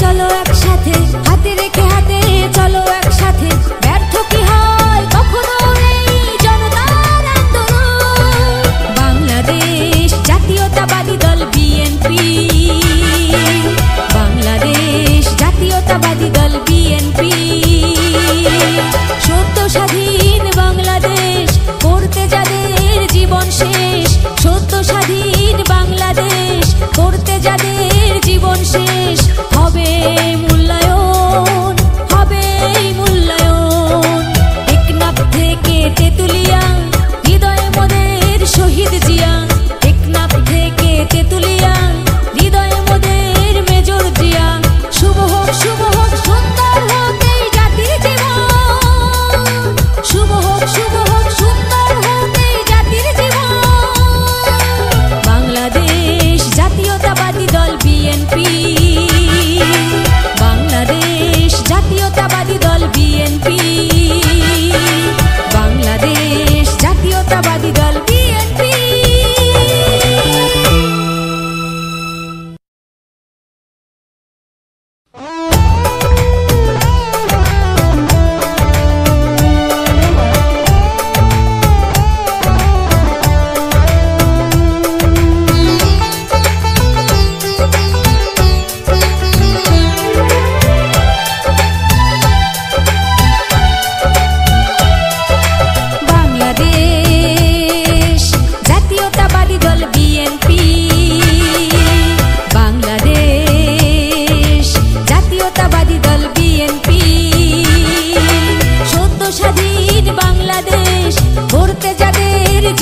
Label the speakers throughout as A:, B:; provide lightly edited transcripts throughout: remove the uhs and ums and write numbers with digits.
A: চলো একসাথে, হাতে রেখে হাতে চলো একসাথে, ব্যর্থ কি হয় কখনো এই জনতার আন্দোলন। বাংলাদেশ জাতীয়তাবাদী দল বিএনপি, বাংলাদেশ জাতীয়তাবাদী দল বিএনপি। সত্য স্বাধীন বাংলাদেশ করতে যাদের জীবন শেষ, সত্য স্বাধীন বাংলাদেশ করতে যাদের জীবন শেষ, হবে মূল্যায়ন, হবে মূল্যায়ন। টেকনাফ থেকে তেতুলিয়া হৃদয়ে মোদের শহীদ জিয়া, টেকনাফ থেকে তেতুলিয়া হৃদয়ে মোদের মেজর জিয়া। শুভ হোক শুভ হোক সুন্দর হোক এই জাতির জীবন, শুভ হোক শুভ হোক সুন্দর হোক এই জাতির জীবন। বাংলাদেশ জাতীয়তাবাদী দল বিএনপি, বাংলাদেশ জাতীয়তাবাদী দল বিএনপি, বাংলাদেশ জাতীয়তাবাদী দল বিএনপি।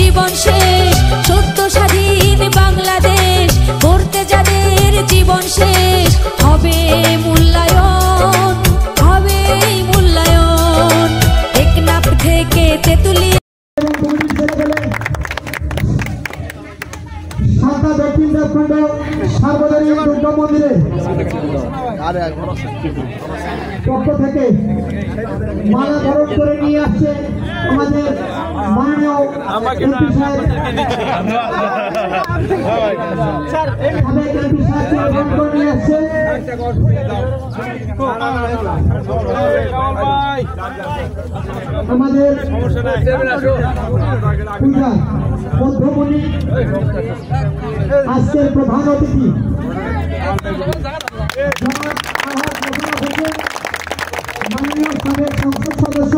A: জীবন শেষ, সত্য স্বাধীন বাংলাদেশ করতে যাদের জীবন শেষ, হবে মূল্যায়ন, হবে মূল্যায়ন। টেকনাফ থেকে তেতুলিয়া
B: সার্বজনীন দুর্গা মন্দিরের পক্ষ থেকে মালা ধারণ করে নিয়ে আসছে আমাদের মাননীয় এমপি সাহেব, নিয়ে আসছে আমাদের পূজা মধ্যমণি, আজকের প্রধান অতিথি মাননীয় সাবেক সংসদ সদস্য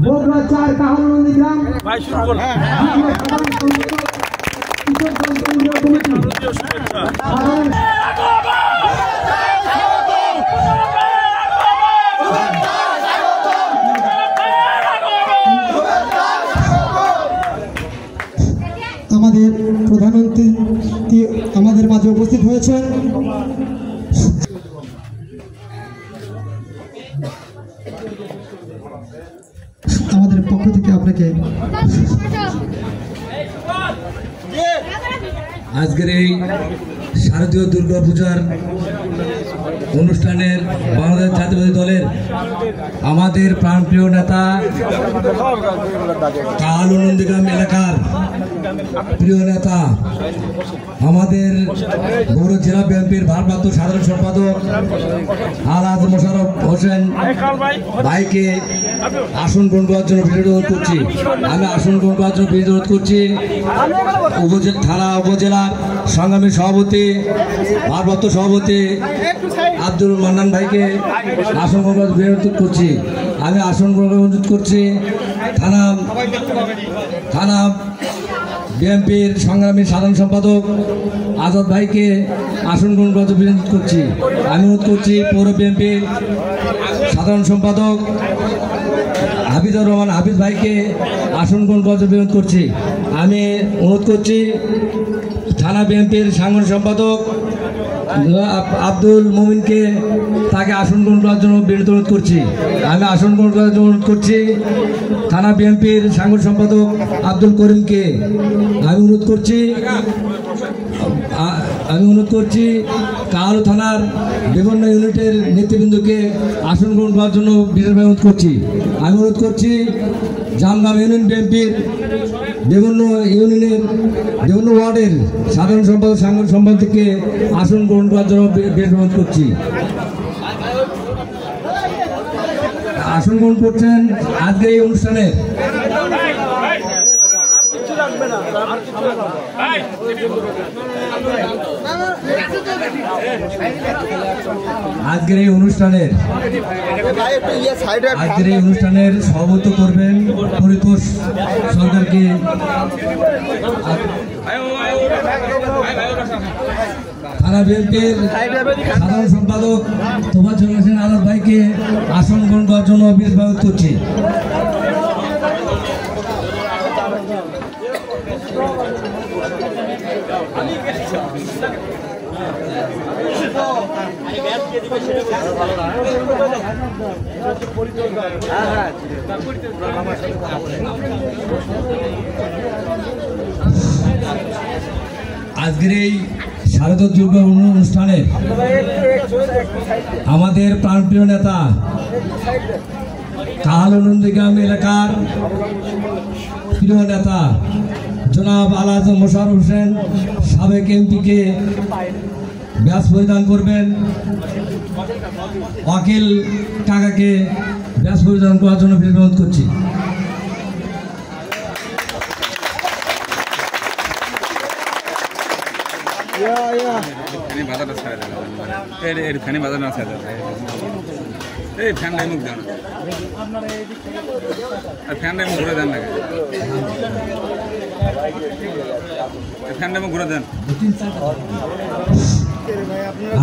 B: বগুড়া ৪ কাহালনন্দী গ্রাম আমাদের প্রধানমন্ত্রী আমাদের মাঝে উপস্থিত হয়েছেন। আমাদের পক্ষ থেকে আপনাকে
C: আজকের এই শারদীয় দুর্গা পূজার অনুষ্ঠানের বাংলাদেশ জাতীয়তাবাদী দলের আমাদের প্রাণপ্রিয় নেতা কাহালনন্দীগ্রাম এলাকার প্রিয় নেতা, আমাদের বগুড়া জেলা বিএনপির ভারপ্রাপ্ত সাধারণ সম্পাদক আলহাজ মোশাররফ হোসেন ভাইকে আসন গ্রহণ করার জন্য বিনোদন করছি। আমি আসন গ্রহণ করার জন্য বিনোদন করছি থানা উপজেলার সংগ্রামী সভাপতি ভারপ্রাপ্ত সভাপতি আব্দুল মান্নান ভাইকে আসন গ্রহণ করার বিনোদন করছি। আমি আসন গ্রহণ অনুরোধ করছি থানা বিএনপির সংগ্রামী সাধারণ সম্পাদক আজাদ ভাইকে আসন গ্রহণ করতে বিনোদন করছি। আমি অনুরোধ করছি পৌর বিএনপির সাধারণ সম্পাদক হাফিজুর রহমান হাফিজ ভাইকে আসন গ্রহণ করতে বিনোদন করছি। আমি অনুরোধ করছি থানা বিএনপির সাংগঠনিক সম্পাদক আব্দুল মুমিনকে তাকে আসন গ্রহণ করার জন্য বিনীত অনুরোধ করছি। আমি আসন গ্রহণ করার জন্য অনুরোধ করছি থানা বিএনপির সাংগঠনিক সম্পাদক আব্দুল করিমকে। আমি অনুরোধ করছি আমি অনুরোধ করছি কাহালু থানার বিভিন্ন ইউনিটের নেতৃবৃন্দকে আসন গ্রহণ করার জন্য বিশেষভাবে অনুরোধ করছি। আমি অনুরোধ করছি জামগ্রাম ইউনিয়ন বিএনপির বিভিন্ন ইউনিয়নের বিভিন্ন ওয়ার্ডের সাধারণ সম্পাদক সাংগঠনিক সম্পাদককে আসন গ্রহণ করার জন্য বিশেষ অনুরোধ করছি। আসন গ্রহণ করছেন আজকের এই অনুষ্ঠানে আজকের এই অনুষ্ঠানের সভাপতিত্ব করবেন পরিতোষ সরকারকে। থানা বিএনপির সাধারণ সম্পাদক তোফাজ্জল হোসেন আজাদ ভাইকে আসন গ্রহণ করার জন্য বিশেষভাবে অনুরোধ করছি। আজকের এই শারদীয় দুর্গা অনুষ্ঠানে আমাদের প্রাণপ্রিয় নেতা কাহালু নন্দীগ্রাম এলাকার প্রিয় নেতা জনাব আলহাজ মোশাররফ হোসেন সাবেক এমপিকে ব্যাস পরিধান করবেন। ওয়াকিল কাকাকে ব্যাস পরিধান করার জন্য বিশেষ অনুরোধ করছি।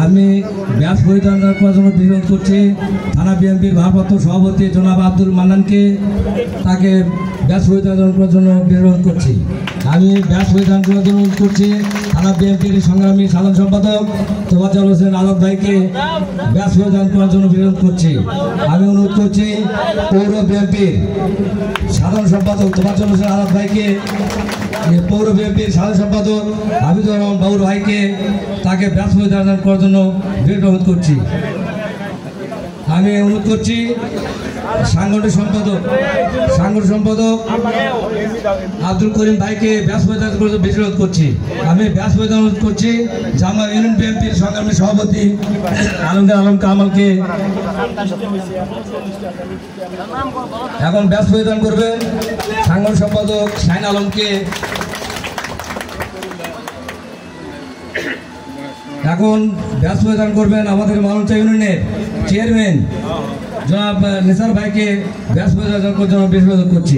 C: আমি ব্যাস পরিধান করার জন্য বিরোধ করছি থানা বিএনপির ভারপ্রাপ্ত সভাপতি জনাব আব্দুল মান্নানকে, তাকে ব্যাস পরিধান করার জন্য বিরোধ করছি। আমি ব্যাস পরিধান করার জন্য অনুরোধ করছি থানা বিএনপির সংগ্রামী সাধারণ সম্পাদক তোফাজ্জল হোসেন আজাদ ভাইকে ব্যাস পরিধান করার জন্য বিরোধ করছি। আমি অনুরোধ করছি পৌর বিএনপির সাধারণ সম্পাদক তোফাজ্জল হোসেন আজাদ ভাইকে, পৌর বিএনপির সাধারণ সম্পাদক হাবিবুর রহমান বাবুর ভাইকে, তাকে ব্যাস পরিধান করার জন্য বিরোধ অনুরোধ করছি। আমি অনুরোধ করছি সাংগঠনিক সম্পাদক আব্দুল করিম ভাইকে ব্যাস পরিধান করতে বেশি অনুরোধ করছি। আমি ব্যাস পরিধান অনুরোধ করছি জামা ইউনিয়ন বিএনপির সংগ্রামী সভাপতি আলমগীর আলম কামালকে। এখন ব্যাস পরিধান করবেন সাংগঠনিক সম্পাদক শাহিন আলমকে। এখন ব্যাস পরিধান করবেন আমাদের মালঞ্চা ইউনিয়নের চেয়ারম্যান জনাব নিসার ভাইকে ব্যাস পরিধান করার জন্য বিশেষ অনুরোধ করছি।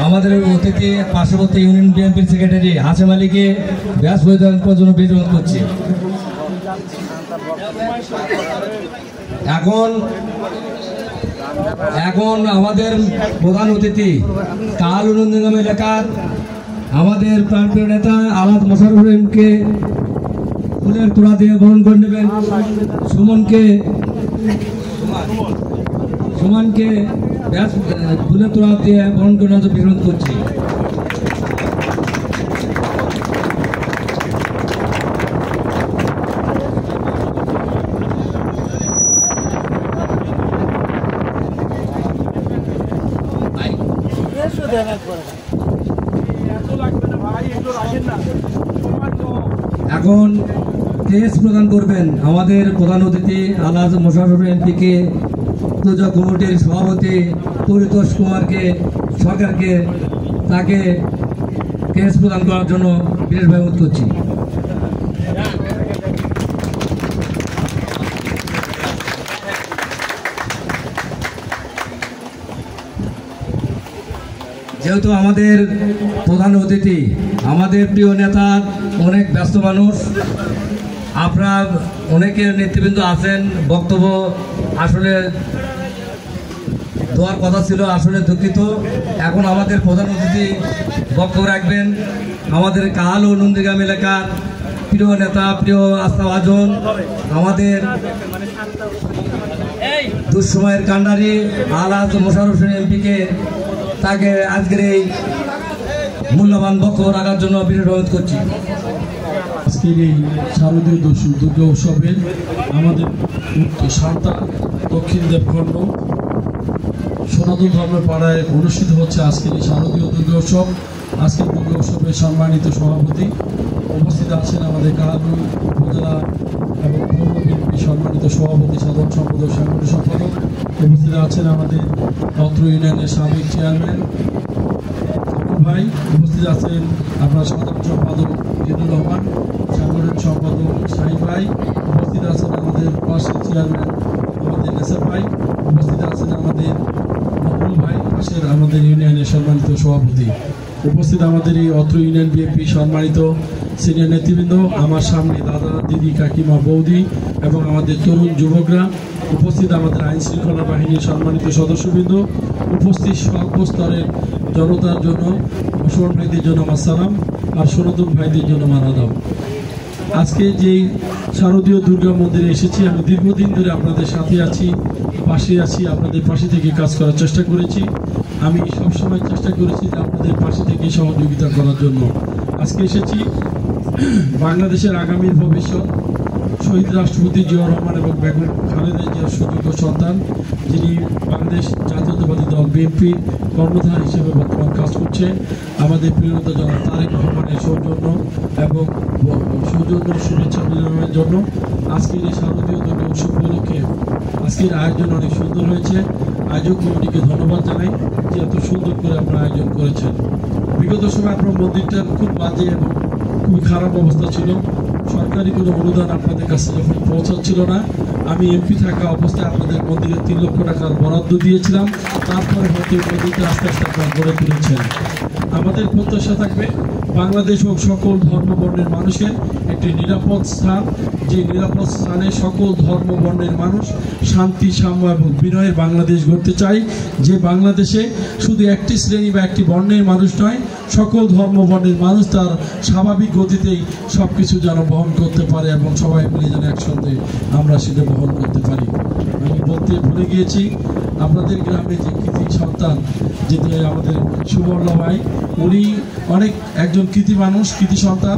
C: আমাদের অতিথি পার্শ্ববর্তী ইউনিয়ন বিএনপির সেক্রেটারি হাসেম আলীকে ব্যাস পরিধান করার জন্য বিশেষ অনুরোধ করছি। এখন আমাদের প্রধান অতিথি কাহালু নন্দীগ্রাম এলাকার আমাদের প্রাণপ্রিয় নেতা আলহাজ মোশাররফ হোসেনকে ফুলের তোড়া দিয়ে গ্রহণ করে নেবেন। সুমনকে ফুলের তোড়া দিয়ে গ্রহণ করে নেওয়ার বিরোধ করছি। এখন টেস্ট প্রদান করবেন আমাদের প্রধান অতিথি আলহাজ মোশাররফ এমপিকে, পূজা কমিটির সভাপতি পরিতোষ কুমারকে সরকারকে, তাকে কেস প্রদান করার জন্য বিশেষভাবে অনুরোধ করছি। যেহেতু আমাদের প্রধান অতিথি আমাদের প্রিয় নেতা, অনেক ব্যস্ত মানুষ, আপনারা অনেকের নেতৃবৃন্দ আছেন, বক্তব্য আসলে দেওয়ার কথা ছিল, আসলে দুঃখিত। এখন আমাদের প্রধান অতিথি বক্তব্য রাখবেন আমাদের কাহালু নন্দীগ্রাম এলাকার প্রিয় নেতা, প্রিয় আস্থাভাজন আমাদের দুঃসময়ের কাণ্ডারি আলহাজ মোশাররফ হোসেন এমপিকে তাকে আজকের এই মূল্যবান বক্তব্য রাখার জন্য বিশেষ অনুরোধ করছি।
D: আজকের এই শারদীয় দুর্গা উৎসবের আমাদের সাঁওতা দক্ষিণ দেবখণ্ড সনাতন ধর্মের পাড়ায় অনুষ্ঠিত হচ্ছে আজকের এই শারদীয় দুর্গা উৎসব। আজকের দুর্গা উৎসবের সম্মানিত সভাপতি উপস্থিত আছেন আমাদের কাহারুল উপজেলা এবং পৌর বিএনপি সম্মানিত সভাপতি, সাধারণ সম্পাদক, সাংগঠনিক সম্পাদক। উপস্থিত আছেন আমাদের অত্র ইউনিয়নের সাবেক চেয়ারম্যান ভাই। উপস্থিত আছেন আপনার সাধারণ সম্পাদক জিদুর রহমান, সাংগঠনিক সম্পাদক শাহিন ভাই। উপস্থিত আছেন আমাদের পাশের চেয়ারম্যান আমাদের নেসার ভাই। উপস্থিত আছেন আমাদের মকবুল ভাই, পাশের আমাদের ইউনিয়নের সম্মানিত সভাপতি। উপস্থিত আমাদের এই অত্র ইউনিয়ন বিএনপি সম্মানিত সিনিয়র নেতৃবৃন্দ, আমার সামনে দাদা, দিদি, কাকিমা, বৌদি এবং আমাদের তরুণ যুবকরা। উপস্থিত আমাদের আইন শৃঙ্খলা বাহিনীর সম্মানিত সদস্যবৃন্দ, উপস্থিত সর্বস্তরের জনতার জন্য, মুসলমান ভাইদের জন্য আমার সালাম, আর সনাতন ভাইদের জন্য আমার আদাব। আজকে যেই শারদীয় দুর্গা মন্দিরে এসেছি, আমি দীর্ঘদিন ধরে আপনাদের সাথে আছি, পাশে আছি, আপনাদের পাশে থেকে কাজ করার চেষ্টা করেছি। আমি সবসময় চেষ্টা করেছি যে আপনাদের পাশে থেকে সহযোগিতা করার জন্য। আজকে এসেছি বাংলাদেশের আগামীর ভবিষ্যৎ শহীদ রাষ্ট্রপতি জিয়াউর রহমান এবং বেগম খালেদা জিয়ার সুযোগ্য সন্তান, যিনি বাংলাদেশ জাতীয়তাবাদী দল বিএনপির কর্ণধার হিসেবে বর্তমান কাজ করছে, আমাদের প্রিয়তা জনাব তারেক রহমানের সৌজন্য এবং শুভেচ্ছা বিনিময়ের জন্য আজকের এই শারদীয় দুর্গা উৎসব উপলক্ষে আজকের আয়োজন অনেক সুন্দর হয়েছে। আয়োজক কমিটিকে ধন্যবাদ জানাই যে এত সুন্দর করে আপনারা আয়োজন করেছেন। বিগত সময় আপনার মন্দিরটার খুব বাজে এবং খুবই খারাপ অবস্থা ছিল। সরকারি কোনো অনুদান আপনাদের কাছে যখন পৌঁছাচ্ছিল না, আমি এমপি থাকা অবস্থায় আপনাদের মন্দিরে 3 লক্ষ টাকার বরাদ্দ দিয়েছিলাম। তারপরে হয়তো মন্দিরটা আস্তে আস্তে আপনারা গড়ে তুলেছেন। আমাদের প্রত্যাশা থাকবে বাংলাদেশ ও সকল ধর্ম বর্ণের মানুষের একটি নিরাপদ স্থান, যে নিরাপদ স্থানে সকল ধর্ম বর্ণের মানুষ শান্তি, সাম্য এবং বিনয়ের বাংলাদেশ গড়তে চাই, যে বাংলাদেশে শুধু একটি শ্রেণী বা একটি বর্ণের মানুষ নয়, সকল ধর্ম বর্ণের মানুষ তার স্বাভাবিক গতিতেই সব কিছু যেন বহন করতে পারে এবং সবাই মিলে যেন একসঙ্গে আমরা সেটা বহন করতে পারি। আমি বলতে ভুলে গিয়েছি, আপনাদের গ্রামে যে কৃতি সন্তান, যেটি আমাদের সুবর্ণ ভাই, উনি অনেক একজন কৃতি মানুষ, কৃতি সন্তান।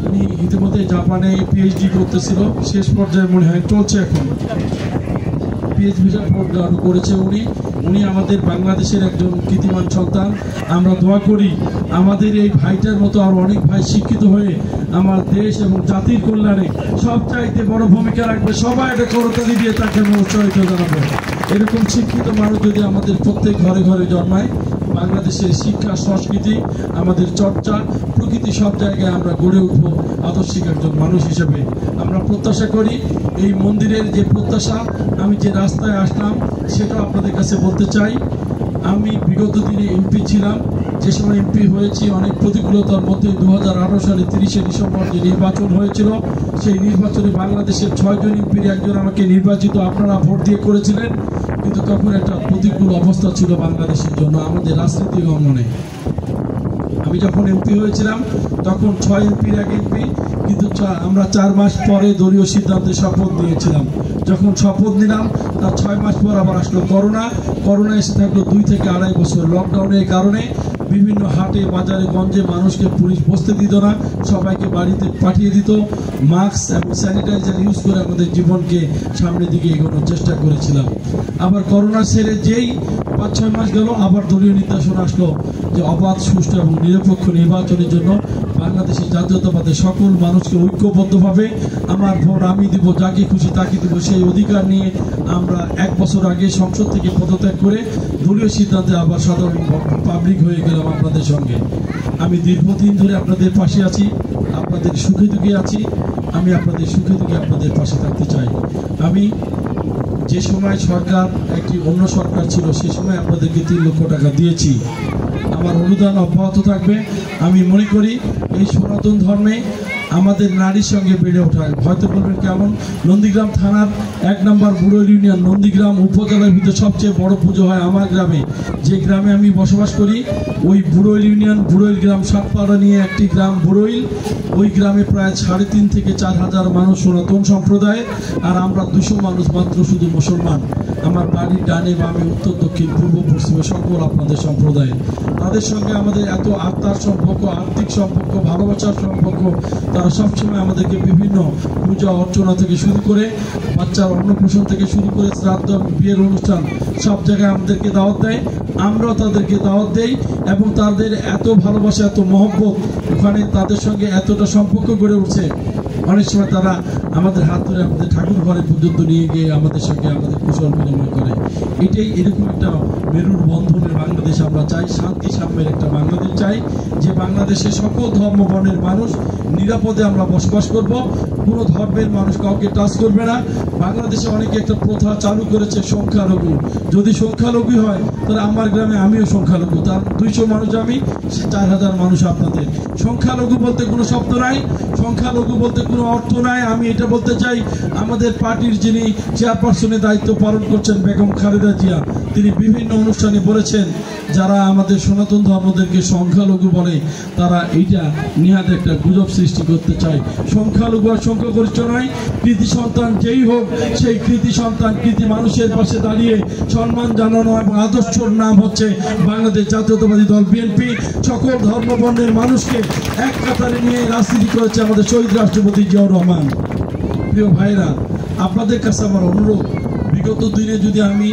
D: উনি ইতিমধ্যে জাপানে পিএইচডি করতেছিল, শেষ পর্যায়ে মনে হয় চলছে, এখন পিএইচডি করেছে উনি আমাদের বাংলাদেশের একজন কৃতিমান সন্তান। আমরা দোয়া করি আমাদের এই ভাইটার মতো আর অনেক ভাই শিক্ষিত হয়ে আমার দেশ এবং জাতির কল্যাণে সবচাইতে বড় ভূমিকা রাখবে। সবাই একটা করতালি দিয়ে তাকে আমি উৎসাহিত জানাবো। এরকম শিক্ষিত মানুষ যদি আমাদের প্রত্যেক ঘরে ঘরে জন্মায়, বাংলাদেশের শিক্ষা, সংস্কৃতি, আমাদের চর্চা, প্রকৃতি সব জায়গায় আমরা গড়ে উঠব আদর্শিক একজন মানুষ হিসেবে। আমরা প্রত্যাশা করি এই মন্দিরের যে প্রত্যাশা, আমি যে রাস্তায় আসলাম সেটা আপনাদের কাছে বলতে চাই। আমি বিগত দিনে এমপি ছিলাম, যে সময় এমপি হয়েছি অনেক প্রতিকূলতার মধ্যে 2018 সালে 30শে ডিসেম্বর যে নির্বাচন হয়েছিল, সেই নির্বাচনে বাংলাদেশের 6 জন এমপির একজন আমাকে নির্বাচিত, আপনারা ভোট দিয়ে করেছিলেন। কিন্তু তখন একটা প্রতিকূল অবস্থা ছিল বাংলাদেশের জন্য, আমাদের রাজনৈতিক অঙ্গনে। আমি যখন এমপি হয়েছিলাম তখন 6 এমপির এক এমপি, কিন্তু আমরা 4 মাস পরে দলীয় সিদ্ধান্তে শপথ নিয়েছিলাম। যখন শপথ নিলাম তার 6 মাস পর আবার আসলো করোনা এসে থাকলো 2 থেকে 2.5 বছর। লকডাউনের কারণে বিভিন্ন হাটে, বাজারে, গঞ্জে মানুষকে পুলিশ বসতে দিত না, সবাইকে বাড়িতে পাঠিয়ে দিত। মাস্ক এবং স্যানিটাইজার ইউজ করে আমাদের জীবনকে সামনের দিকে এগোনোর চেষ্টা করেছিলাম। আবার করোনা সেরে যেই 5-6 মাস গেল, আবার দলীয় নির্দেশনা আসলো যে অবাধ, সুষ্ঠু এবং নিরপেক্ষ নির্বাচনের জন্য বাংলাদেশের জাতীয়তাবাদের সকল মানুষকে ঐক্যবদ্ধভাবে আমার ভোট আমি দিব, যাকে খুশি তাকে দিব, সেই অধিকার নিয়ে আমরা 1 বছর আগে সংসদ থেকে পদত্যাগ করে দলীয় সিদ্ধান্তে আবার সাধারণ পাবলিক হয়ে গেলাম আপনাদের সঙ্গে। আমি দীর্ঘদিন ধরে আপনাদের পাশে আছি, আপনাদের সুখে দুঃখে আছি। আমি আপনাদের সুখে দুঃখে আপনাদের পাশে থাকতে চাই। আমি যে সময় সরকার একটি অন্য সরকার ছিল, সে সময় আপনাদেরকে 3 লক্ষ টাকা দিয়েছি। আমার অনুদান অব্যাহত থাকবে। আমি মনে করি এই সনাতন ধর্মে আমাদের নারীর সঙ্গে বেড়ে ওঠায়। হয়তো বলবেন কেমন, নন্দীগ্রাম থানার 1 নম্বর বুড়ৈল ইউনিয়ন, নন্দীগ্রাম উপজেলার ভিতরে সবচেয়ে বড় পুজো হয় আমার গ্রামে, যে গ্রামে আমি বসবাস করি। ওই বুড়ৈল ইউনিয়ন, বুড়ৈল গ্রাম, সাতপাড়া নিয়ে একটি গ্রাম বুড়ৈল। ওই গ্রামে প্রায় 3.5 থেকে 4 হাজার মানুষ সনাতন সম্প্রদায়, আর আমরা 200 মানুষ মাত্র শুধু মুসলমান। আমার বাড়ির ডানে বামে, উত্তর দক্ষিণ পূর্ব পশ্চিমে সকল আপনাদের সম্প্রদায়। তাদের সঙ্গে আমাদের এত আত্মার সম্পর্ক, আর্থিক সম্পর্ক, ভালোবাসার সম্পর্ক। তারা সবসময় আমাদেরকে বিভিন্ন পূজা অর্চনা থেকে শুরু করে, বাচ্চার অন্নপ্রাশন থেকে শুরু করে, শ্রাদ্ধ, বিয়ের অনুষ্ঠান, সব জায়গায় আমাদেরকে দাওয়াত দেয়। আমরাও তাদেরকে দাওয়াত দেই এবং তাদের এত ভালোবাসা, এত মহব্বত, ওখানে তাদের সঙ্গে এতটা সম্পর্ক গড়ে উঠছে। অনেক সময় তারা আমাদের হাত ধরে আমাদের ঠাকুর ঘরে পর্যন্ত নিয়ে গিয়ে আমাদের সঙ্গে আমাদের কুশল বিনিময় করে। এটাই এরকম একটা মেরুর বন্ধনের বাংলাদেশ আমরা চাই, শান্তি সাম্যের একটা বাংলাদেশ চাই, যে বাংলাদেশে সকল ধর্ম বর্ণের মানুষ নিরাপদে আমরা বসবাস করব, কোনো ধর্মের মানুষ কাউকে টাচ করবে না। বাংলাদেশে অনেকে একটা প্রথা চালু করেছে সংখ্যালঘু। যদি সংখ্যালঘু হয় তাহলে আমার গ্রামে আমিও সংখ্যালঘু, তার 200 মানুষ আমি, 4,000 মানুষ আপনাদের। সংখ্যালঘু বলতে কোনো শব্দ নাই, সংখ্যালঘু বলতে কোনো অর্থ নাই। আমি এটা বলতে চাই, আমাদের পার্টির যিনি চেয়ারপারসনের দায়িত্ব পালন করছেন বেগম খালেদা জিয়া, তিনি বিভিন্ন অনুষ্ঠানে বলেছেন যারা আমাদের সনাতন ধর্মদেরকে সংখ্যালঘু বলে তারা এইটা নিহাত একটা গুজব সৃষ্টি করতে চায়। সংখ্যালঘু আর সংখ্যাগরিষ্ঠ নয়, কৃতি সন্তান যেই হোক, সেই কৃতি সন্তান, কৃতি মানুষের পাশে দাঁড়িয়ে সম্মান জানানো এবং আদর্শর নাম হচ্ছে বাংলাদেশ জাতীয়তাবাদী দল বিএনপি। সকল ধর্মবর্ণের মানুষকে এক কাতারে নিয়ে রাজনীতি করেছে আমাদের শহীদ রাষ্ট্রপতি জিয়াউর রহমান। প্রিয় ভাইরা, আপনাদের কাছে আমার অনুরোধ, বিগত দিনে যদি আমি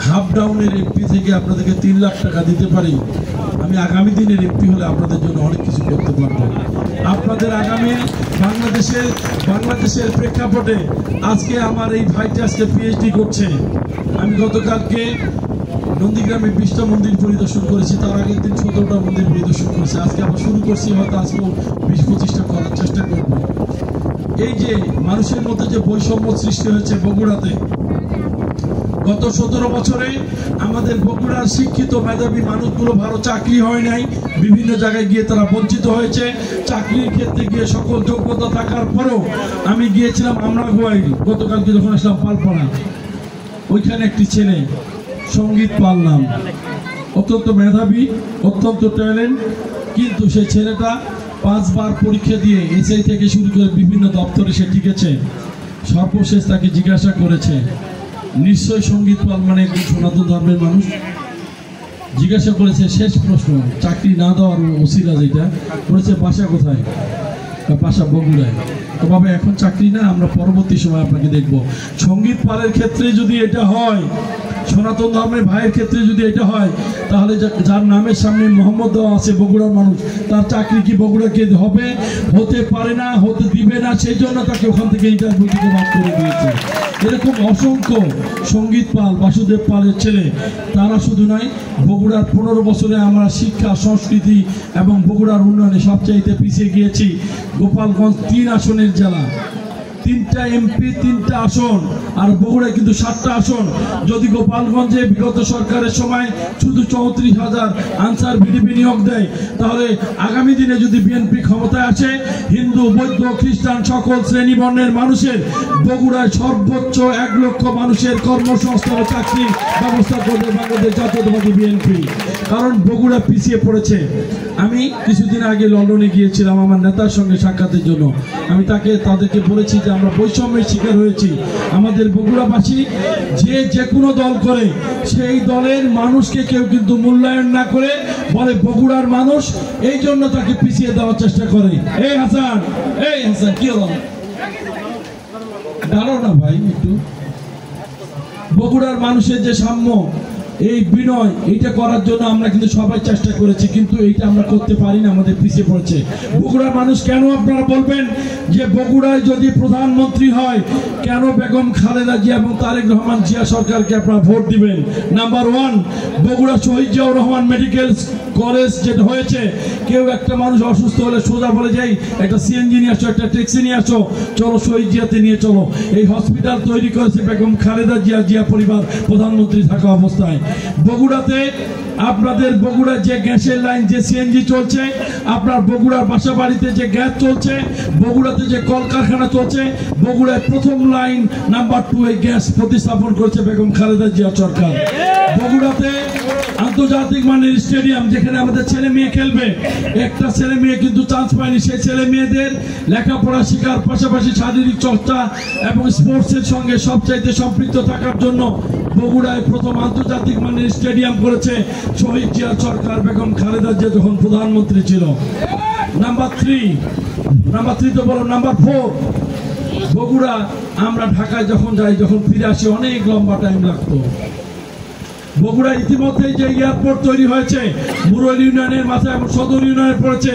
D: হাফ ডাউনের এমপি থেকে আপনাদেরকে 3 লাখ টাকা দিতে পারি, আমি আগামী দিনের এমপি হলে আপনাদের জন্য অনেক কিছু করতে পারবো। আপনাদের আগামী বাংলাদেশের প্রেক্ষাপটে আজকে আমার এই ভাইটি আজকে PhD করছে। আমি গতকালকে নন্দীগ্রামে 20টা মন্দির পরিদর্শন করেছি, তার আগের দিন 17টা মন্দির পরিদর্শন করেছি। আজকে আবার শুরু করছি, হয়তো আজকেও 20-25টা করার চেষ্টা করব। এই যে মানুষের মধ্যে যে বৈষম্য সৃষ্টি হয়েছে বগুড়াতে, গত 17 বছরে আমাদের বগুড়ার শিক্ষিত মেধাবী মানুষগুলো ভালো চাকরি হয় নাই, বিভিন্ন জায়গায় গিয়ে তারা বঞ্চিত হয়েছে। চাকরির ক্ষেত্রে গিয়ে সকল যোগ্যতা থাকার পরেও আমি গিয়েছিলাম আমরাগোয়াই, গতকালকে যখন আসলাম পালপাড়া, ওইখানে একটি ছেলে সঙ্গীত পাল নাম, অত্যন্ত মেধাবী, অত্যন্ত ট্যালেন্ট, কিন্তু সেই ছেলেটা 5 বার পরীক্ষা দিয়ে এসআই থেকে শুরু করে বিভিন্ন দপ্তরে সে টিকেছে। সর্বশেষ তাকে জিজ্ঞাসা করেছে, নিশ্চয় সঙ্গীত পাল মানে একজন সনাতন ধর্মের মানুষ, জিজ্ঞাসা করেছে শেষ প্রশ্ন, চাকরি না দেওয়ার ওসিলা যেটা বলেছে, বাসা কোথায়? বাসা বগুড়ায়। তো বাবা এখন চাকরি না, আমরা পরবর্তী সময় আপনাকে দেখব। সঙ্গীত পালের ক্ষেত্রে যদি এটা হয়, সনাতন ধর্মের ভাইয়ের ক্ষেত্রে যদি এটা হয়, তাহলে যার নামের সামনে মোহাম্মদ দেওয়া আছে বগুড়ার মানুষ, তার চাকরি কি বগুড়াকে হবে? হতে পারে না, হতে দিবে না, সেই জন্য তাকে ওখান থেকে ইন্টারভিউ থেকে বাদ করে দিয়েছে। এরকম অসংখ্য সঙ্গীত পাল, বাসুদেব পালের ছেলে, তারা শুধু নয়, বগুড়ার 15 বছরে আমরা শিক্ষা, সংস্কৃতি এবং বগুড়ার উন্নয়নে সবচাইতে পিছিয়ে গিয়েছি। গোপালগঞ্জ 3 আসনের জেলা, 3টা এমপি, 3টা আসন, আর বগুড়ায় কিন্তু 7টা আসন। যদি গোপালগঞ্জে বিগত সরকারের সময় শুধু 34,000 আনসার ভিডিপি নিয়োগ দেয়, তাহলে আগামী দিনে যদি বিএনপি ক্ষমতায় আসে, হিন্দু, বৌদ্ধ, খ্রিস্টান সকল শ্রেণী বর্ণের মানুষের বগুড়ায় সর্বোচ্চ 1 লক্ষ মানুষের কর্মসংস্থান ও চাকরির ব্যবস্থা করবে বাংলাদেশ জাতীয়তাবাদী বিএনপি। কারণ বগুড়া পিছিয়ে পড়েছে। আমি কিছুদিন আগে লন্ডনে গিয়েছিলাম আমার নেতার সঙ্গে সাক্ষাতের জন্য। আমি তাদেরকে বলেছি যে আমরা বৈষম্যের শিকার হয়েছি। আমাদের বগুড়াবাসী যে কোনো দল করে, সেই দলের মানুষকে কেউ কিন্তু মূল্যায়ন না করে বলে বগুড়ার মানুষ, এই জন্য তাকে পিছিয়ে দেওয়ার চেষ্টা করে। এই হাসান কি হলো, দাঁড়াও না ভাই একটু। বগুড়ার মানুষের যে সাম্য, এই বিনয়, এইটা করার জন্য আমরা কিন্তু সবাই চেষ্টা করেছি, কিন্তু এইটা আমরা করতে পারি না, আমাদের পিছিয়ে পড়েছে। বগুড়ার মানুষ কেন, আপনারা বলবেন যে বগুড়ায় যদি প্রধানমন্ত্রী হয়, কেন বেগম খালেদা জিয়া এবং তারেক রহমান জিয়া সরকারকে আপনারা ভোট দিবেন? নাম্বার 1, বগুড়া শহীদ জিয়াউর রহমান মেডিকেল কলেজ যেটা হয়েছে, কেউ একটা মানুষ অসুস্থ হলে সোজা বলে যাই একটা সিএনজি নিয়ে আসো, একটা ট্যাক্সি নিয়ে আসো, চলো শহীদ জিয়াতে নিয়ে চলো। এই হসপিটাল তৈরি করেছে বেগম খালেদা জিয়া পরিবার প্রধানমন্ত্রী থাকা অবস্থায়। বগুড়াতে আপনাদের বগুড়া যে গ্যাসের লাইন, যে সিএনজি চলছে, আপনার বগুড়ার বাসা বাড়িতে যে গ্যাস চলছে, বগুড়াতে যে কলকারখানা চলছে, বগুড়ায় প্রথম লাইন নাম্বার 2 এই গ্যাস প্রতিস্থাপন করেছে বেগম খালেদা জিয়া সরকার। বগুড়াতে আন্তর্জাতিক মানের স্টেডিয়াম, যেখানে আমাদের ছেলে মেয়ে খেলবে, একটা ছেলে মেয়ে কিন্তু চান্স পায়নি। সেই ছেলে মেয়েদের লেখাপড়া শেখার পাশাপাশি শারীরিক চর্চা এবং স্পোর্টসের সঙ্গে সবচাইতে সম্পৃক্ত থাকার জন্য বগুড়ায় প্রথম আন্তর্জাতিক মানের স্টেডিয়াম করেছে শহীদ জিয়া সরকার, বেগম খালেদা জিয়া যখন প্রধানমন্ত্রী ছিল। নাম্বার 3 তো বলো, নাম্বার 4 বগুড়া, আমরা ঢাকায় যখন যাই, যখন ফিরে আসি অনেক লম্বা টাইম লাগতো। বগুড়া ইতিমধ্যে যে এয়ারপোর্ট তৈরি হয়েছে, মুরল ইউনিয়নের মাথায় এবং সদর ইউনিয়নে পড়েছে,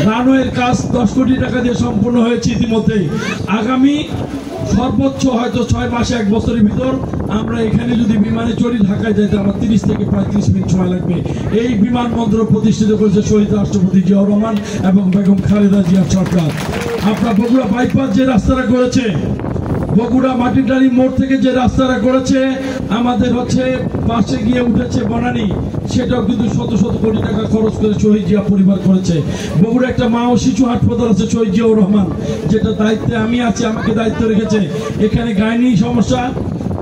D: রানওয়ের কাজ 10 কোটি টাকা দিয়ে সম্পূর্ণ হয়েছে ইতিমধ্যে। আগামী সর্বোচ্চ হয়তো 6 মাসে 1 বছরের ভিতর আমরা এখানে যদি বিমানে চড়ি ঢাকায় যাইতে আমার 30 থেকে 35 মিনিট সময় লাগবে। এই বিমানবন্দর প্রতিষ্ঠিত করেছে শহীদ রাষ্ট্রপতি জিয়াউর রহমান এবং বেগম খালেদা জিয়া সরকার। আপনার বগুড়া বাইপাস যে রাস্তাটা করেছে, বগুড়া মাটিটারি মোড় থেকে যে রাস্তাটা করেছে, আমাদের হচ্ছে পাশে গিয়ে উঠেছে বনানী, সেটাও কিন্তু শত শত কোটি টাকা খরচ করে শহীদ জিয়া পরিবার করেছে। বগুড়া একটা মা ও শিশু হাসপাতাল আছে শহীদ জিয়াউর রহমান, যেটা দায়িত্বে আমি আছি, আমাকে দায়িত্ব রেখেছে। এখানে গাইনি সমস্যা,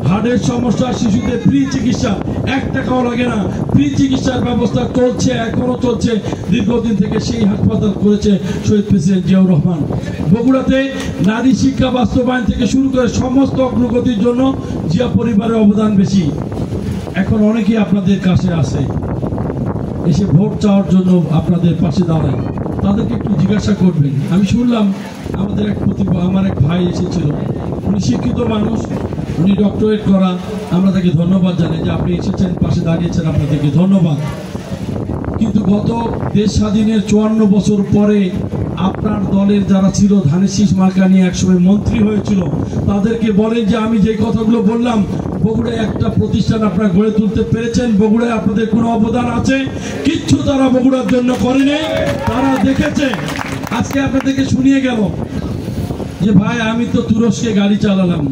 D: হার্টের সমস্যা, শিশুদের ফ্রি চিকিৎসা, 1 টাকাও লাগে না, ফ্রি চিকিৎসার ব্যবস্থা চলছে, এখনো চলছে দীর্ঘদিন থেকে। সেই হাসপাতাল করেছে শহীদ প্রেসিডেন্ট জিয়াউর রহমান। বগুড়াতে নারী শিক্ষা বাস্তবায়ন থেকে শুরু করে সমস্ত অগ্রগতির জন্য জিয়া পরিবারের অবদান বেশি। এখন অনেকেই আপনাদের কাছে আসে, এসে ভোট চাওয়ার জন্য আপনাদের পাশে দাঁড়ায়, তাদেরকে একটু জিজ্ঞাসা করবেন। আমি শুনলাম আমার এক ভাই এসেছিল, উনি শিক্ষিত মানুষ, উনি ডক্টরেট করা, আমরা তাকে ধন্যবাদ জানাই যে আপনি এসেছেন, পাশে দাঁড়িয়েছেন, আপনাদেরকে ধন্যবাদ। কিন্তু গত দেশ স্বাধীনের 54 বছর পরে আপনার দলের যারা ছিল ধানের শীষ মার্কা নিয়ে একসময় মন্ত্রী হয়েছিল, তাদেরকে বলেন যে আমি যে কথাগুলো বললাম, বগুড়ায় একটা প্রতিষ্ঠান আপনারা গড়ে তুলতে পেরেছেন, বগুড়ায় আপনাদের কোনো অবদান আছে? কিচ্ছু তারা বগুড়ার জন্য করেনি। তারা দেখেছে, আজকে আপনাদেরকে শুনিয়ে গেল যে ভাই আমি তো তুরস্কে গাড়ি চালালাম,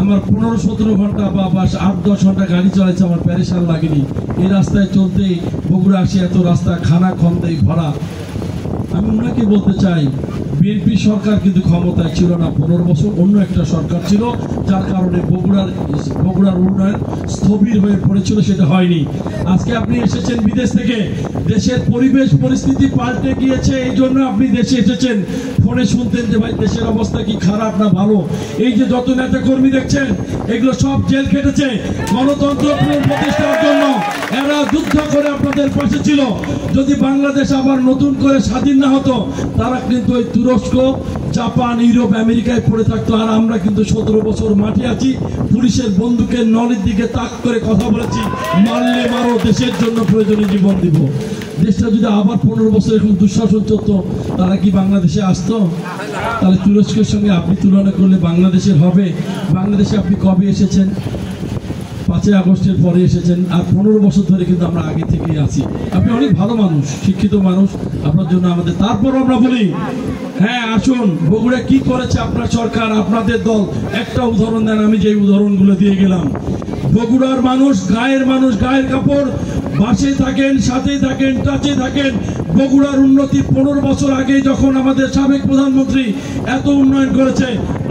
D: আমার 15-17 ঘন্টা বা 8-10 ঘন্টা গাড়ি চালাইছে, আমার প্যারেশান লাগেনি। এই রাস্তায় চলতেই বগুড়া আসি, এত রাস্তা খানা খন্দেই ভরা। আমি ওনাকে বলতে চাই, বিএনপি সরকার কিন্তু ক্ষমতায় ছিল না 15 বছর, অন্য একটা সরকার ছিল, যার কারণে বগুড়ার উন্নয়ন স্থবির হয়ে পড়েছিল, সেটা হয়নি। আজকে আপনি এসেছেন বিদেশ থেকে, দেশের পরিবেশ পরিস্থিতি পাল্টে গিয়েছে, এই জন্য আপনি দেশে এসেছেন। ফোনে শুনতেন যে ভাই দেশের অবস্থা কি খারাপ না ভালো। এই যে যত নেতা কর্মী দেখছেন, এগুলো সব জেল খেটেছে গণতন্ত্র প্রতিষ্ঠার জন্য। এরা যুদ্ধ করে আপনাদের পাশে ছিল। যদি বাংলাদেশ আবার নতুন করে স্বাধীন না হতো, তারা কিন্তু ওই তুরস্ক, জাপান, ইউরোপ, আমেরিকায় পড়ে থাকতো। আর আমরা কিন্তু 17 বছর মাঠে আছি, পুলিশের বন্দুকের নলের দিকে তাক করে কথা বলেছি, মারলে মারো, দেশের জন্য প্রয়োজনে জীবন দিব। দেশটা যদি আবার 15 বছর এখন দুঃশাসন চলতো, তারা কি বাংলাদেশে আসতো? তাহলে তুরস্কের সঙ্গে আপনি তুলনা করলে বাংলাদেশের হবে? বাংলাদেশে আপনি কবে এসেছেন? 5ই আগস্টের পরে এসেছেন, আর 15 বছর ধরে কিন্তু আমরা আগে থেকেই আছি। আপনি অনেক ভালো মানুষ, শিক্ষিত মানুষ, আপনার জন্য আমাদের। তারপর আমরা বলি, হ্যাঁ আসুন, বগুড়া কি করেছে আপনার সরকার, আপনাদের দল, একটা উদাহরণ দেন। আমি যে উদাহরণগুলো দিয়ে গেলাম, বগুড়ার মানুষ, গায়ের কাপড়, পাশে থাকেন, সাথে থাকেন, টাচে থাকেন। বগুড়ার উন্নতি 15 বছর আগে যখন আমাদের সাবেক প্রধানমন্ত্রী এত উন্নয়ন করেছে,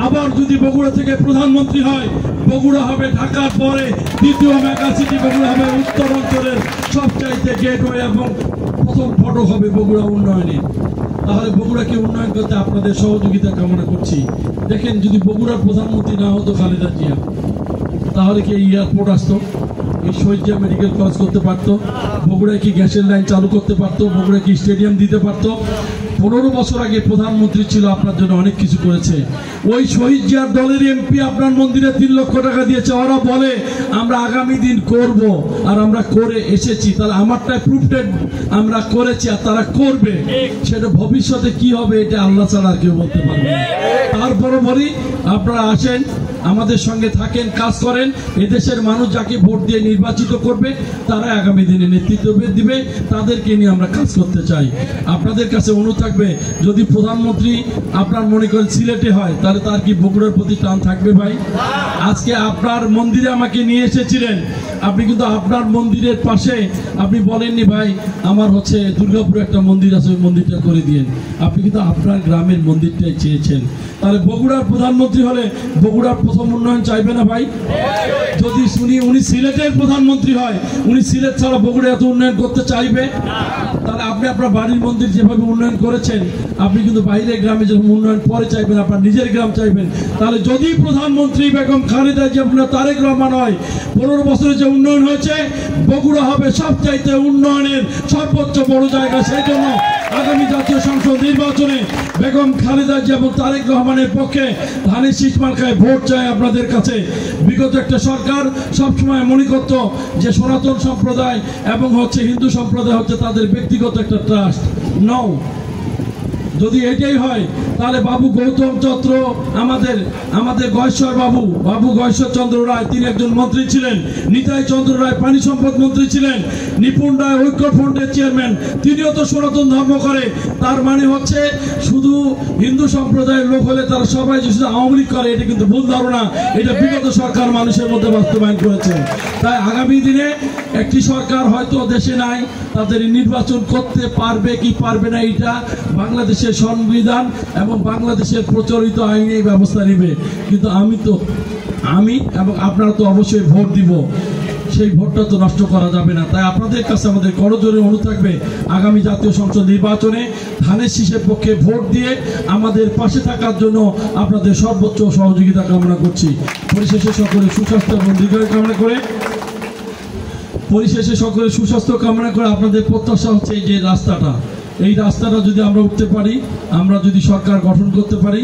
D: আবার যদি বগুড়া থেকে প্রধানমন্ত্রী হয়, বগুড়া হবে ঢাকার পরে দ্বিতীয় মেগা সিটি। বগুড়া হবে উত্তর অঞ্চলের সবচাইতে গেটওয়ে এবং প্রথম ফটক হবে বগুড়া উন্নয়নে। তাহলে বগুড়াকে উন্নয়ন করতে আপনাদের সহযোগিতা কামনা করছি। দেখেন, যদি বগুড়ার প্রধানমন্ত্রী না হতো খালেদা জিয়া, তাহলে কি এয়ারপোর্ট আসতো? এই শহীদ জিয়া মেডিকেল কলেজ করতে পারতো? বগুড়ায় কি গ্যাসের লাইন চালু করতে পারতো? বগুড়ায় কি স্টেডিয়াম দিতে পারতো? 15 বছর আগে প্রধানমন্ত্রী ছিল, আপনার জন্য অনেক কিছু করেছে। ওই শহীদ জিয়ার দলের এমপি আপনার মন্দিরে 3 লক্ষ টাকা দিয়েছে। ওরা বলে আমরা আগামী দিন করব, আর আমরা করে এসেছি। তাহলে আমারটাই প্রুফটেড, আমরা করেছি, আর তারা করবে। সেটা ভবিষ্যতে কি হবে, এটা আল্লাহ ছাড়া আর কেউ বলতে পারবে না। তারপরে বলি, আপনারা আসেন, আমাদের সঙ্গে থাকেন, কাজ করেন। এদেশের মানুষ যাকে ভোট দিয়ে নির্বাচিত করবে তারা আগামী দিনে নেতৃত্ব দিবে, তাদেরকে নিয়ে আমরা কাজ করতে চাই। আপনাদের কাছে অনুরোধ থাকবে, যদি প্রধানমন্ত্রী আপনার মনে করেন সিলেটে হয়, তাহলে তার কি বগুড়ার প্রতি টান থাকবে ভাই? আজকে আপনার মন্দিরে আমাকে নিয়ে এসেছিলেন, আপনি কিন্তু আপনার মন্দিরের পাশে আপনি বলেননি ভাই আমার হচ্ছে দুর্গাপুরে একটা মন্দির আছে, ওই মন্দিরটা করে দিয়েন। আপনি কিন্তু আপনার গ্রামের মন্দিরটাই চেয়েছেন। তাহলে বগুড়ার প্রধানমন্ত্রী হলে বগুড়ার প্রথম উন্নয়ন চাইবে না ভাই? যদি উনি সিলেটের প্রধানমন্ত্রী হয়, উনি সিলেট ছাড়া বগুড়া এত উন্নয়ন করতে চাইবে? তাহলে আপনি আপনার বাড়ির মন্দির যেভাবে উন্নয়ন করেছেন, আপনি কিন্তু বাইরের গ্রামে যখন উন্নয়ন পরে চাইবেন, আপনার নিজের গ্রাম চাইবেন। তাহলে যদি প্রধানমন্ত্রী বেগম খালেদা জিয়া তারেক রহমান হয়, 15 বছরে যে উন্নয়ন হয়েছে, বগুড়া হবে সবচাইতে উন্নয়নের সর্বোচ্চ বড় জায়গা। সেই জন্য আগামী জাতীয় সংসদ নির্বাচনে বেগম খালেদা জিয়া এবং তারেক রহমানের পক্ষে ধানের শীষ মার্কায় ভোট চাই আপনাদের কাছে। বিগত একটা সরকার সবসময় মনে করত যে সনাতন সম্প্রদায় এবং হচ্ছে হিন্দু সম্প্রদায় হচ্ছে তাদের ব্যক্তিগত একটা ট্রাস্ট। নও, যদি এটাই হয় তাহলে বাবু গৌতম চন্দ্র আমাদের গয়েশ্বর বাবু গয়েশ্বর চন্দ্র রায়, তিনি একজন মন্ত্রী ছিলেন। নিতাই চন্দ্র রায় পানি সম্পদ মন্ত্রী ছিলেন। নিপুণ রায় ঐক্য ফ্রন্টের চেয়ারম্যান, তিনিও তো সনাতন ধর্ম করে। তার মানে হচ্ছে শুধু হিন্দু সম্প্রদায়ের লোক হলে তারা সবাই যে শুধু আওয়ামী লীগ করে, এটা কিন্তু ভুল ধারণা। এটা বিগত সরকার মানুষের মধ্যে বাস্তবায়ন করেছে। তাই আগামী দিনে একটি সরকার হয়তো দেশে নাই, তাদের নির্বাচন করতে পারবে কি পারবে না এটা বাংলাদেশের সংবিধান এবং বাংলাদেশের প্রচলিত আইনে ব্যবস্থা নেবে। কিন্তু আমি এবং আপনারা তো অবশ্যই ভোট দিব, সেই ভোটটা তো নষ্ট করা যাবে না। তাই আপনাদের কাছে আমাদের করজোরে অনুরোধ থাকবে, আগামী জাতীয় সংসদ নির্বাচনে ধানের শীষের পক্ষে ভোট দিয়ে আমাদের পাশে থাকার জন্য আপনাদের সর্বোচ্চ সহযোগিতা কামনা করছি। পরিশেষে সকলে সুস্বাস্থ্য এবং দীর্ঘায়ু কামনা করে আপনাদের প্রত্যাশা হচ্ছে এই যে এই রাস্তাটা যদি আমরা উঠতে পারি, আমরা যদি সরকার গঠন করতে পারি,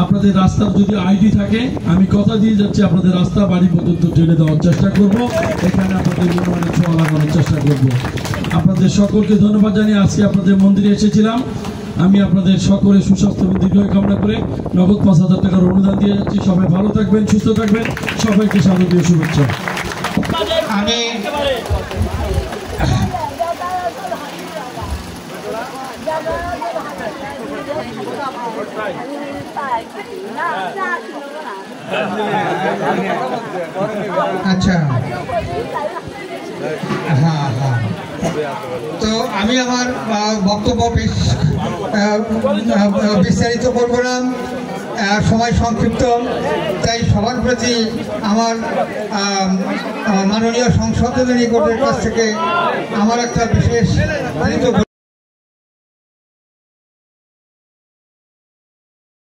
D: আপনাদের রাস্তার যদি আইডি থাকে, আমি কথা দিয়ে যাচ্ছি আপনাদের রাস্তা বাড়ি পর্যন্ত টেনে দেওয়ার চেষ্টা করব। এখানে আপনাদের উন্নয়নের ছোঁয়া লাগানোর চেষ্টা করব। আপনাদের সকলকে ধন্যবাদ জানিয়ে আজকে আপনাদের মন্দিরে এসেছিলাম। আমি আপনাদের সকলে সুস্বাস্থ্য এবং দীর্ঘায়ু কামনা করে নগদ 5,000 টাকার অনুদান দিয়ে যাচ্ছি। সবাই ভালো থাকবেন, সুস্থ থাকবেন। সবাইকে শারদীয় শুভেচ্ছা।
E: আমি আচ্ছা, হ্যাঁ, তো আমি আমার বক্তব্য বিস্তারিত করব না, সময় সংক্ষিপ্ত। তাই সবার প্রতি আমার মাননীয় সংসদীয় নিকটের কাছ থেকে আমার একটা বিশেষ